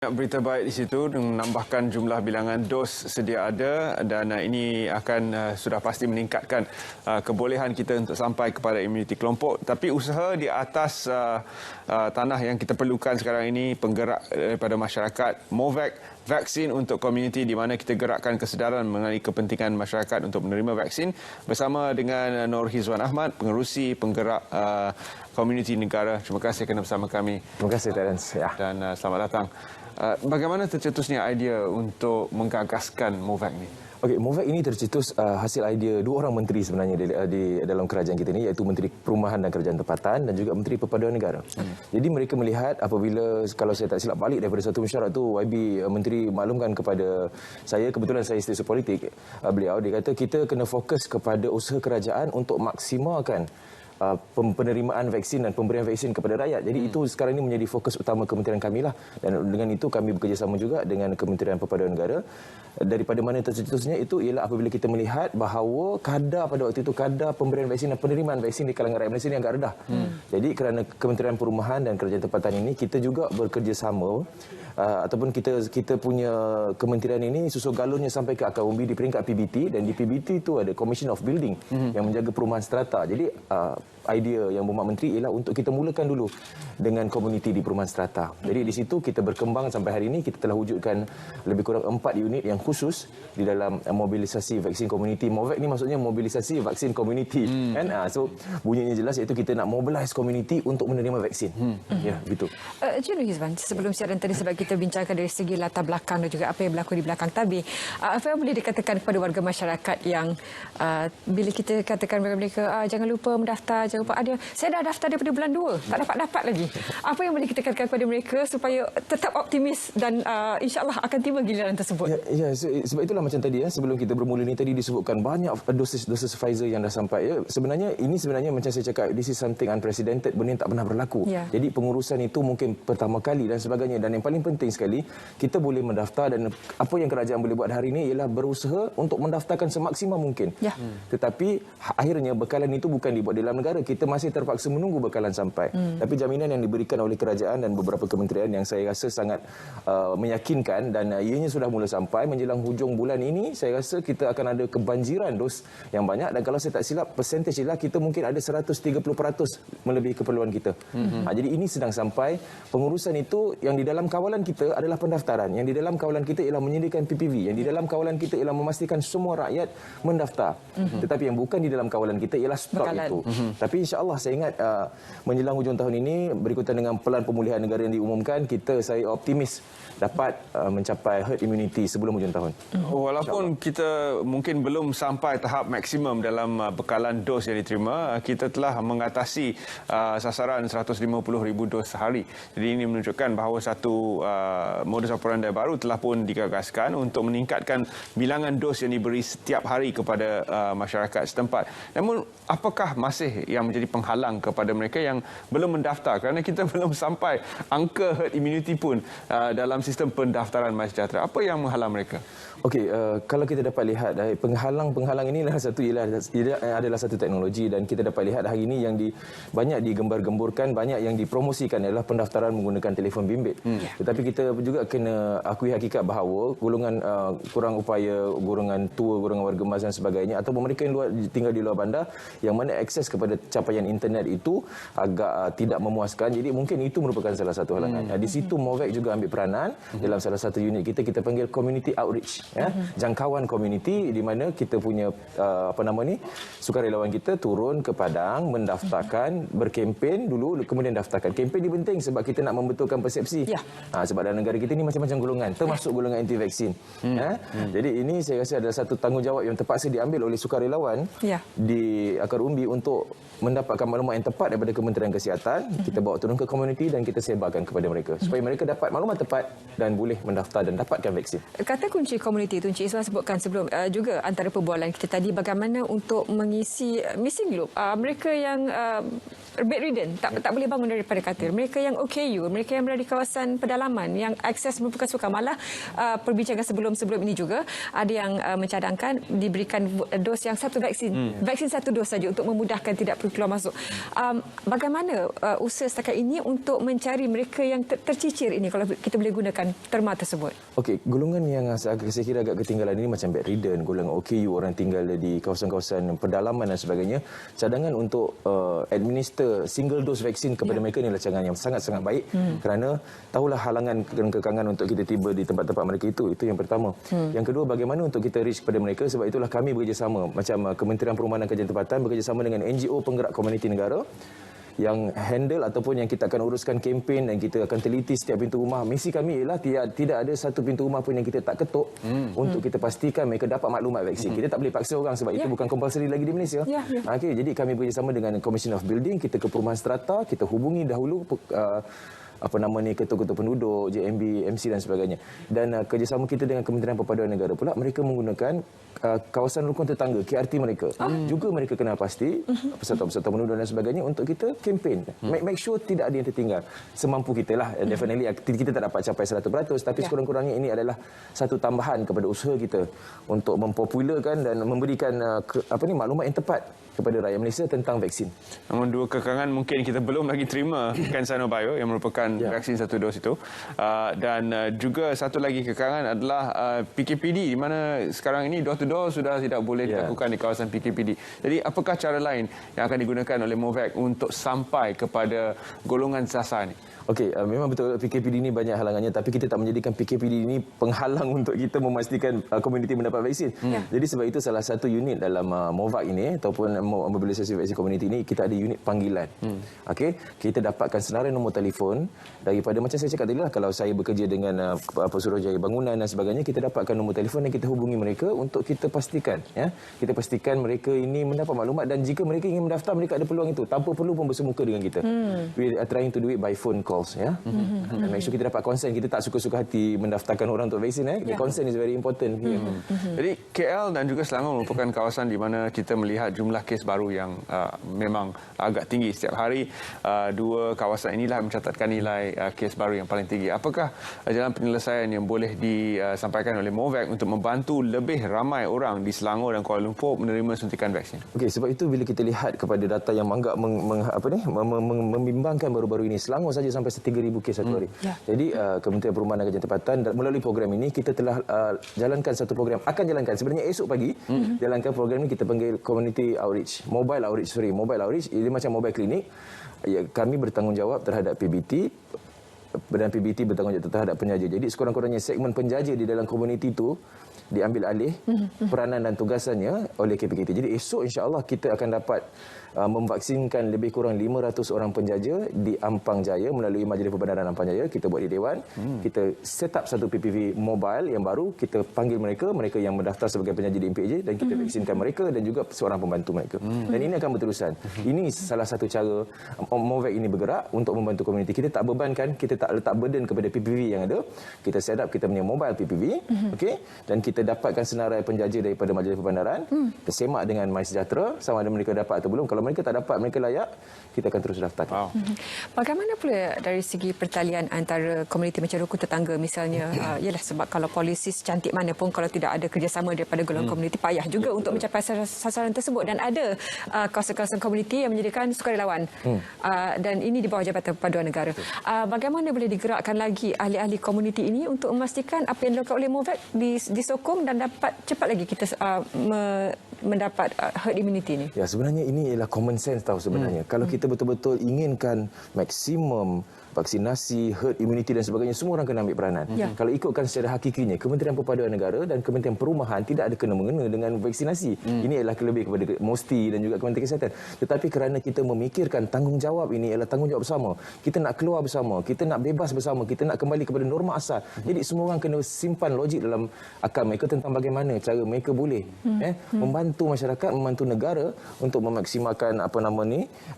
Berita baik di situ menambahkan jumlah bilangan dos sedia ada dan ini akan sudah pasti meningkatkan kebolehan kita untuk sampai kepada imuniti kelompok. Tapi usaha di atas tanah yang kita perlukan sekarang ini penggerak daripada masyarakat, Movac, vaksin untuk komuniti di mana kita gerakkan kesedaran mengenai kepentingan masyarakat untuk menerima vaksin bersama dengan Nur Hizwan Ahmad, pengerusi penggerak komuniti negara. Terima kasih kerana bersama kami. Terima kasih Terence. Ya. Dan selamat datang. Bagaimana tercetusnya idea untuk menggagaskan Movac ni? Okey, Movac ini tercetus hasil idea dua orang menteri sebenarnya di dalam kerajaan kita ini, iaitu Menteri Perumahan dan Kerajaan Tempatan dan juga Menteri Perpaduan Negara. Jadi mereka melihat apabila, kalau saya tak silap balik daripada satu mesyuarat tu, YB Menteri maklumkan kepada saya, kebetulan saya stesen politik, beliau dia kata kita kena fokus kepada usaha kerajaan untuk maksimalkan penerimaan vaksin dan pemberian vaksin kepada rakyat. Jadi itu sekarang ini menjadi fokus utama kementerian kami lah. Dan dengan itu kami bekerjasama juga dengan Kementerian Perpaduan Negara. Daripada mana tercetusnya itu ialah apabila kita melihat bahawa kadar pada waktu itu, kadar pemberian vaksin dan penerimaan vaksin di kalangan rakyat Malaysia ini agak rendah. Jadi kerana Kementerian Perumahan dan Kerajaan Tempatan ini, kita juga bekerjasama ataupun kita punya kementerian ini susul galurnya sampai ke akar umbi di peringkat PBT, dan di PBT itu ada Commission of Building yang menjaga perumahan strata. Jadi idea yang berhormat menteri ialah untuk kita mulakan dulu dengan komuniti di perumahan strata. Jadi di situ kita berkembang sampai hari ini, kita telah wujudkan lebih kurang 4 unit yang khusus di dalam mobilisasi vaksin komuniti. Movac ni maksudnya mobilisasi vaksin komuniti kan. So bunyinya jelas, iaitu kita nak mobilize komuniti untuk menerima vaksin. Ya, begitu. Encik Nur Hizwan, sebelum siaran tadi sebab kita bincangkan dari segi latar belakang dan juga apa yang berlaku di belakang tabir, apa yang boleh dikatakan kepada warga masyarakat yang bila kita katakan kepada mereka jangan lupa mendaftar, jangan lupa ada, saya dah daftar daripada bulan 2 tak dapat lagi. Apa yang boleh kita katakan kepada mereka supaya tetap optimis dan insya-Allah akan tiba giliran tersebut? Ya, sebab itulah macam tadi sebelum kita bermula ni tadi disebutkan banyak dosis Pfizer yang dah sampai. Sebenarnya macam saya cakap, this is something unprecedented, benda yang tak pernah berlaku. Jadi pengurusan itu mungkin pertama kali dan sebagainya, dan yang paling penting sekali kita boleh mendaftar, dan apa yang kerajaan boleh buat hari ini ialah berusaha untuk mendaftarkan semaksimal mungkin. Tetapi akhirnya bekalan itu bukan dibuat di dalam negara, kita masih terpaksa menunggu bekalan sampai. Tapi jaminan yang diberikan oleh kerajaan dan beberapa kementerian yang saya rasa sangat meyakinkan, dan ianya sudah mula sampai menjelang hujung bulan ini, saya rasa kita akan ada kebanjiran dos yang banyak, dan kalau saya tak silap persentage ialah kita mungkin ada 130% melebihi keperluan kita. Jadi ini sedang sampai. Pengurusan itu yang di dalam kawalan kita adalah pendaftaran, yang di dalam kawalan kita ialah menyediakan PPV, yang di dalam kawalan kita ialah memastikan semua rakyat mendaftar. Tetapi yang bukan di dalam kawalan kita ialah stok itu. Tapi insya-Allah saya ingat menjelang hujung tahun ini, berikutan dengan pelan pemulihan negara yang diumumkan, saya optimis dapat mencapai herd immunity sebelum hujung tahun. Walaupun kita mungkin belum sampai tahap maksimum dalam bekalan dos yang diterima, kita telah mengatasi sasaran 150,000 dos sehari. Jadi ini menunjukkan bahawa satu modus operandi baru telah pun digagaskan untuk meningkatkan bilangan dos yang diberi setiap hari kepada masyarakat setempat. Namun apakah masih yang menjadi penghalang kepada mereka yang belum mendaftar, kerana kita belum sampai angka herd immunity pun dalam sistem pendaftaran MySejahtera? Apa yang menghalang mereka? Okey, kalau kita dapat lihat penghalang ini adalah satu teknologi, dan kita dapat lihat hari ini yang banyak digembar-gemburkan, banyak yang dipromosikan adalah pendaftaran menggunakan telefon bimbit. Tetapi kita juga kena akui hakikat bahawa golongan kurang upaya, golongan tua, golongan warga emas dan sebagainya, ataupun mereka yang tinggal di luar bandar yang mana akses kepada capaian internet itu agak tidak memuaskan. Jadi mungkin itu merupakan salah satu halangan. Di situ Movac juga ambil peranan dalam salah satu unit kita panggil community outreach. Jangkauan komuniti, di mana kita punya sukarelawan kita turun ke padang mendaftarkan, berkempen dulu, kemudian daftarkan. Kempen ini penting sebab kita nak membetulkan persepsi. Sebab dalam negara kita ini macam-macam golongan, termasuk golongan anti vaksin. Jadi ini saya rasa adalah satu tanggungjawab yang terpaksa diambil oleh sukarelawan di akar umbi untuk mendapatkan maklumat yang tepat daripada Kementerian Kesihatan. Kita bawa turun ke komuniti dan kita sebarkan kepada mereka supaya mereka dapat maklumat tepat dan boleh mendaftar dan dapatkan vaksin. Kata kunci komuniti itu Encik Iswan sebutkan sebelum juga antara perbualan kita tadi, bagaimana untuk mengisi missing loop mereka yang bedridden, tak boleh bangun daripada katil, mereka yang OKU, mereka yang berada di kawasan pedalaman yang akses merupakan sukar. Malah perbincangan sebelum ini juga ada yang mencadangkan diberikan dos yang satu vaksin satu dos saja untuk memudahkan tidak perlu keluar masuk. Bagaimana usaha setakat ini untuk mencari mereka yang tercicir ini, kalau kita boleh guna menggunakan terma tersebut? Okey, golongan yang saya kira agak ketinggalan ini macam bedridden, golongan OKU, orang tinggal di kawasan-kawasan pedalaman dan sebagainya. Cadangan untuk administer single dose vaksin kepada mereka ini adalah cadangan yang sangat-sangat baik kerana tahulah halangan dan kekangan untuk kita tiba di tempat-tempat mereka itu yang pertama. Yang kedua, bagaimana untuk kita reach kepada mereka, sebab itulah kami bekerjasama macam Kementerian Perumahan dan Kerjaan Tempatan bekerjasama dengan NGO penggerak komuniti negara yang handle ataupun yang kita akan uruskan kempen dan kita akan teliti setiap pintu rumah. Misi kami ialah tidak ada satu pintu rumah pun yang kita tak ketuk untuk kita pastikan mereka dapat maklumat vaksin. Kita tak boleh paksa orang sebab itu bukan compulsory lagi di Malaysia. Okey, jadi kami bekerjasama dengan Commission of Building, kita ke perumahan strata, kita hubungi dahulu ketua-ketua penduduk, JMB, MC dan sebagainya. Dan kerjasama kita dengan Kementerian Perpaduan Negara pula, mereka menggunakan kawasan rukun tetangga, KRT mereka. Juga mereka kenal pasti peserta-peserta penduduk dan sebagainya untuk kita kempen. Make sure tidak ada yang tertinggal. Semampu kita lah. Definitely kita tak dapat capai 100%, tapi sekurang-kurangnya ini adalah satu tambahan kepada usaha kita untuk mempopularkan dan memberikan maklumat yang tepat kepada rakyat Malaysia tentang vaksin. Namun dua kekangan mungkin kita belum lagi terima CanSino Bio yang merupakan vaksin satu dos itu. Dan juga satu lagi kekangan adalah PKPD, di mana sekarang ini door to door sudah tidak boleh dilakukan di kawasan PKPD. Jadi apakah cara lain yang akan digunakan oleh Movac untuk sampai kepada golongan sasar ini? Okey, memang betul PKPD ini banyak halangannya, tapi kita tak menjadikan PKPD ini penghalang untuk kita memastikan komuniti mendapat vaksin. Jadi sebab itu salah satu unit dalam Movac ini ataupun mobilisasi vaksin komuniti ini, kita ada unit panggilan. Okey, kita dapatkan senarai nombor telefon daripada, macam saya cakap tadi lah, kalau saya bekerja dengan Suruhanjaya Bangunan dan sebagainya, kita dapatkan nombor telefon dan kita hubungi mereka untuk kita pastikan kita pastikan mereka ini mendapat maklumat, dan jika mereka ingin mendaftar, mereka ada peluang itu tanpa perlu pun bersemuka dengan kita. We are trying to do it by phone calls. And make sure kita dapat consent. Kita tak suka-suka hati mendaftarkan orang untuk vaksin. The consent is very important. Jadi KL dan juga Selangor merupakan kawasan di mana kita melihat jumlah kes baru yang memang agak tinggi setiap hari. Dua kawasan inilah mencatatkan nilai kes baru yang paling tinggi. Apakah jalan penyelesaian yang boleh disampaikan oleh Movac untuk membantu lebih ramai orang di Selangor dan Kuala Lumpur menerima suntikan vaksin? Okey, sebab itu bila kita lihat kepada data yang agak membimbangkan baru-baru ini, Selangor saja sampai 3,000 kes satu hari. Jadi Kementerian Perumahan dan Kerjaan Tempatan melalui program ini, kita telah jalankan satu program, akan jalankan sebenarnya esok pagi, jalankan program ini kita panggil community outreach, mobile outreach, ini macam mobile klinik. Kami bertanggungjawab terhadap PBT dan PBT bertanggungjawab terhadap penjaja. Jadi sekurang-kurangnya segmen penjaja di dalam komuniti itu diambil alih peranan dan tugasannya oleh KPKT. Jadi esok insya-Allah kita akan dapat memvaksinkan lebih kurang 500 orang penjaja di Ampang Jaya melalui Majlis Perbandaran Ampang Jaya. Kita buat di Dewan. Kita set up satu PPV mobile yang baru. Kita panggil mereka yang mendaftar sebagai penjaja di MPJ, dan kita vaksinkan mereka dan juga seorang pembantu mereka. Dan ini akan berterusan. Ini salah satu cara Movac ini bergerak untuk membantu komuniti. Kita tak bebankan, kita tak letak burden kepada PPV yang ada. Kita set up kita punya mobile PPV, okey, dan kita dapatkan senarai penjaja daripada Majlis Perbandaran. Kita semak dengan MySejahtera sama ada mereka dapat atau belum. Kalau mereka tak dapat, mereka layak, kita akan terus daftarkan. Bagaimana pula dari segi pertalian antara komuniti macam rukun tetangga misalnya? Yalah, sebab kalau polisi secantik mana pun, kalau tidak ada kerjasama daripada golongan komuniti, payah juga untuk mencapai sasaran tersebut. Dan ada kawasan-kawasan komuniti yang menyediakan sukarelawan, dan ini di bawah Jabatan Perpaduan Negara. Bagaimana boleh digerakkan lagi ahli-ahli komuniti ini untuk memastikan apa yang dilakukan oleh Movac disokong dan dapat cepat lagi kita mendapat herd immunity ini? Ya, sebenarnya ini ialah common sense tahu sebenarnya. Kalau kita betul-betul inginkan maksimum vaksinasi, herd immunity dan sebagainya, semua orang kena ambil peranan. Kalau ikutkan secara hakikinya, Kementerian Perpaduan Negara dan Kementerian Perumahan tidak ada kena-mengena dengan vaksinasi. Ini adalah lebih kepada MOSTI dan juga Kementerian Kesihatan. Tetapi kerana kita memikirkan tanggungjawab ini adalah tanggungjawab bersama, kita nak keluar bersama, kita nak bebas bersama, kita nak kembali kepada norma asal. Jadi semua orang kena simpan logik dalam akal mereka tentang bagaimana cara mereka boleh membantu masyarakat, membantu negara untuk memaksimalkan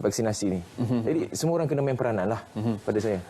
vaksinasi ini. Jadi semua orang kena main peranan lah pada saya.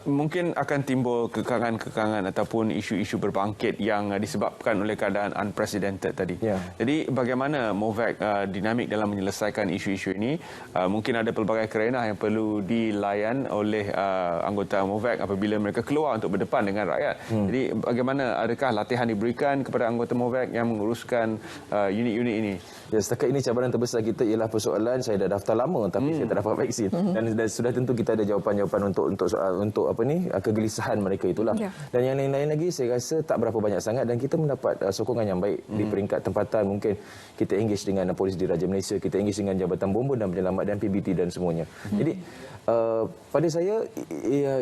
Mungkin akan timbul kekangan-kekangan ataupun isu-isu berbangkit yang disebabkan oleh keadaan unprecedented tadi. Jadi bagaimana Movac dinamik dalam menyelesaikan isu-isu ini? Mungkin ada pelbagai kerenah yang perlu dilayan oleh anggota Movac apabila mereka keluar untuk berdepan dengan rakyat. Jadi bagaimana, adakah latihan diberikan kepada anggota Movac yang menguruskan unit-unit ini? Ya, setakat ini cabaran terbesar kita ialah persoalan saya dah daftar lama tapi saya tak dapat vaksin. Dan sudah tentu kita ada jawapan-jawapan untuk untuk apa ni kegelisahan mereka itulah. Ya. Dan yang lain-lain lagi saya rasa tak berapa banyak sangat dan kita mendapat sokongan yang baik di peringkat tempatan. Mungkin kita engage dengan polis Diraja Malaysia, kita engage dengan Jabatan Bombon dan Penyelamat dan PBT dan semuanya. Jadi pada saya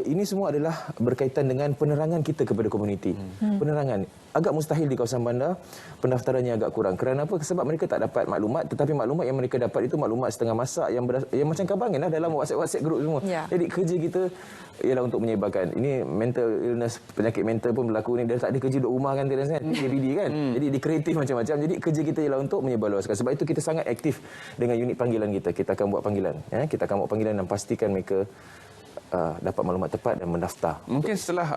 ini semua adalah berkaitan dengan penerangan kita kepada komuniti. Penerangan agak mustahil di kawasan bandar, pendaftarannya agak kurang. Kerana apa? Sebab mereka tak dapat maklumat, tetapi maklumat yang mereka dapat itu maklumat setengah masak yang macam kabangan lah dalam WhatsApp group semua. Ya. Jadi kerja kita ialah untuk menyebarkan. Ini mental illness, penyakit mental pun berlaku ni. Dia tak ada kerja duduk rumah kan, DBD kan. Jadi di kreatif macam-macam. Jadi kerja kita ialah untuk menyebarluaskan. Sebab itu kita sangat aktif dengan unit panggilan kita. Kita akan buat panggilan. Kita akan buat panggilan dan pastikan mereka dapat maklumat tepat dan mendaftar. Mungkin setelah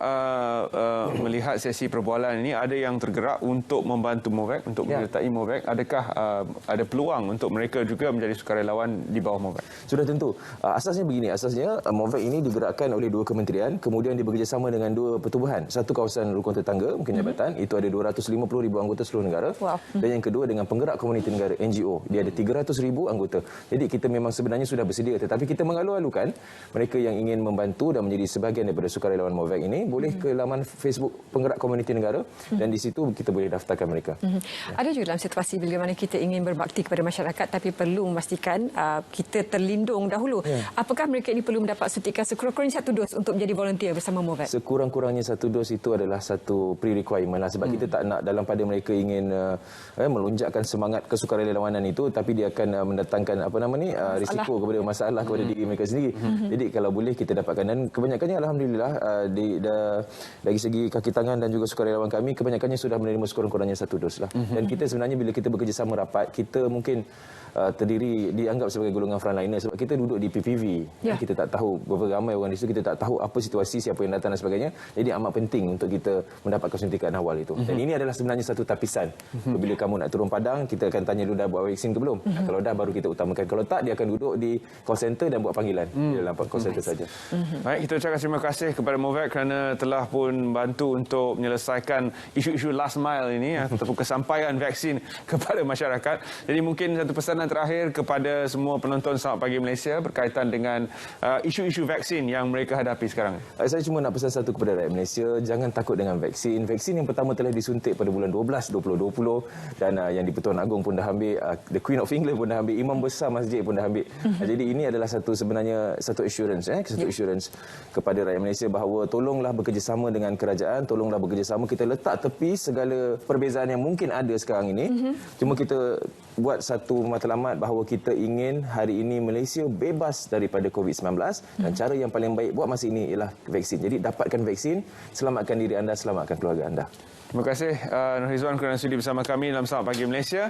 melihat sesi perbualan ini, ada yang tergerak untuk membantu MOVAC, untuk menyertai MOVAC. Adakah ada peluang untuk mereka juga menjadi sukarelawan di bawah MOVAC? Sudah tentu. Asasnya begini. Asasnya MOVAC ini digerakkan oleh 2 kementerian, kemudian dia bekerjasama dengan 2 pertubuhan. Satu kawasan rukun tetangga, mungkin jabatan, itu ada 250,000 anggota seluruh negara. Wow. Dan yang kedua dengan penggerak komuniti negara, NGO. Dia ada 300,000 anggota. Jadi kita memang sebenarnya sudah bersedia, tetapi kita mengalu-alukan mereka yang ingin membantu dan menjadi sebahagian daripada sukarelawan MOVAC ini boleh ke laman Facebook Penggerak Komuniti Negara dan di situ kita boleh daftarkan mereka. Ada juga dalam situasi bila mana kita ingin berbakti kepada masyarakat tapi perlu memastikan kita terlindung dahulu. Apakah mereka ini perlu mendapat suntikan sekurang-kurangnya 1 dos untuk menjadi volunteer bersama MOVAC? Sekurang-kurangnya 1 dos itu adalah satu pre-requirement lah sebab kita tak nak dalam pada mereka ingin melonjakkan semangat kesukarelawanan itu tapi dia akan mendatangkan risiko kepada masalah kepada diri mereka sendiri. Jadi kalau boleh kita dapatkan dan kebanyakannya alhamdulillah dari segi kaki tangan dan juga sukarelawan kami kebanyakannya sudah menerima sekurang-kurangnya 1 dos lah. Dan kita sebenarnya bila kita bekerjasama rapat kita mungkin terdiri dianggap sebagai golongan frontliner sebab kita duduk di PPV. Kita tak tahu berapa ramai orang di situ, kita tak tahu apa situasi, siapa yang datang dan sebagainya. Jadi amat penting untuk kita mendapatkan suntikan awal itu. Dan ini adalah sebenarnya satu tapisan. Bila kamu nak turun padang, kita akan tanya dulu dah buat vaksin ke belum. Kalau dah baru kita utamakan. Kalau tak dia akan duduk di call center dan buat panggilan. Dia dalam call center saja. Baik, kita ucapkan terima kasih kepada MOVAC kerana telah pun bantu untuk menyelesaikan isu-isu last mile ini ataupun kesampaian vaksin kepada masyarakat. Jadi mungkin satu pesanan terakhir kepada semua penonton Selamat Pagi Malaysia berkaitan dengan isu-isu vaksin yang mereka hadapi sekarang. Saya cuma nak pesan satu kepada rakyat Malaysia, jangan takut dengan vaksin. Vaksin yang pertama telah disuntik pada bulan 12 2020 dan yang di-Pertuan Agong pun dah ambil, the Queen of England pun dah ambil, Imam Besar Masjid pun dah ambil. Jadi ini adalah satu assurance assurance kepada rakyat Malaysia bahawa tolonglah bekerjasama dengan kerajaan, tolonglah bekerjasama, kita letak tepi segala perbezaan yang mungkin ada sekarang ini. Cuma kita buat satu matlamat bahawa kita ingin hari ini Malaysia bebas daripada COVID-19 dan cara yang paling baik buat masa ini ialah vaksin. Jadi dapatkan vaksin, selamatkan diri anda, selamatkan keluarga anda. Terima kasih Nur Rizwan kerana sudi bersama kami dalam Selamat Pagi Malaysia.